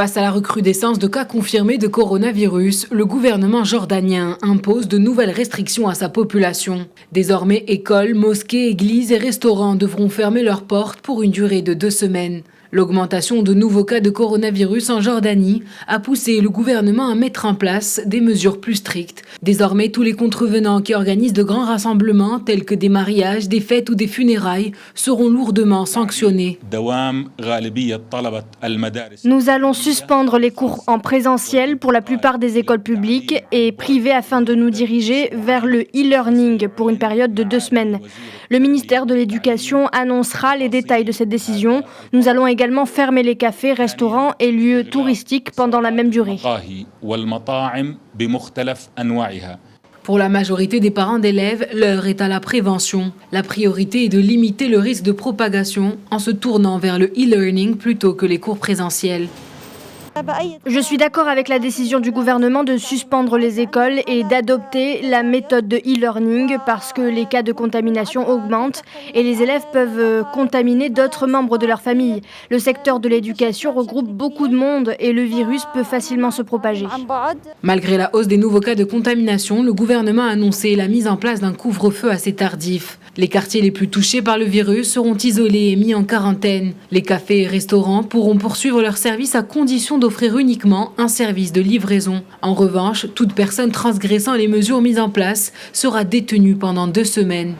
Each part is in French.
Face à la recrudescence de cas confirmés de coronavirus, le gouvernement jordanien impose de nouvelles restrictions à sa population. Désormais, écoles, mosquées, églises et restaurants devront fermer leurs portes pour une durée de 2 semaines. L'augmentation de nouveaux cas de coronavirus en Jordanie a poussé le gouvernement à mettre en place des mesures plus strictes. Désormais, tous les contrevenants qui organisent de grands rassemblements tels que des mariages, des fêtes ou des funérailles seront lourdement sanctionnés. Nous allons suspendre les cours en présentiel pour la plupart des écoles publiques et privées afin de nous diriger vers le e-learning pour une période de 2 semaines. Le ministère de l'Éducation annoncera les détails de cette décision. Nous allons également fermer les cafés, restaurants et lieux touristiques pendant la même durée. Pour la majorité des parents d'élèves, l'heure est à la prévention. La priorité est de limiter le risque de propagation en se tournant vers le e-learning plutôt que les cours présentiels. Je suis d'accord avec la décision du gouvernement de suspendre les écoles et d'adopter la méthode de e-learning parce que les cas de contamination augmentent et les élèves peuvent contaminer d'autres membres de leur famille. Le secteur de l'éducation regroupe beaucoup de monde et le virus peut facilement se propager. Malgré la hausse des nouveaux cas de contamination, le gouvernement a annoncé la mise en place d'un couvre-feu assez tardif. Les quartiers les plus touchés par le virus seront isolés et mis en quarantaine. Les cafés et restaurants pourront poursuivre leur service à condition d'offrir uniquement un service de livraison. En revanche, toute personne transgressant les mesures mises en place sera détenue pendant 2 semaines.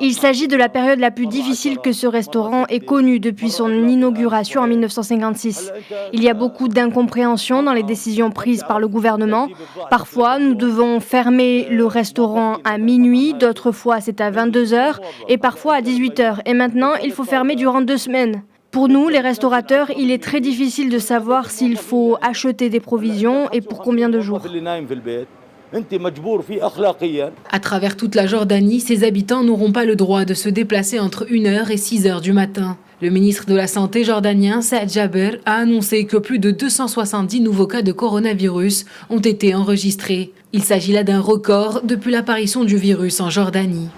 Il s'agit de la période la plus difficile que ce restaurant ait connue depuis son inauguration en 1956. Il y a beaucoup d'incompréhension dans les décisions prises par le gouvernement. Parfois, nous devons fermer le restaurant à minuit, d'autres fois c'est à 22h et parfois à 18h. Et maintenant, il faut fermer durant 2 semaines. Pour nous, les restaurateurs, il est très difficile de savoir s'il faut acheter des provisions et pour combien de jours. À travers toute la Jordanie, ses habitants n'auront pas le droit de se déplacer entre 1h et 6h du matin. Le ministre de la Santé jordanien, Saad Jaber, a annoncé que plus de 270 nouveaux cas de coronavirus ont été enregistrés. Il s'agit là d'un record depuis l'apparition du virus en Jordanie.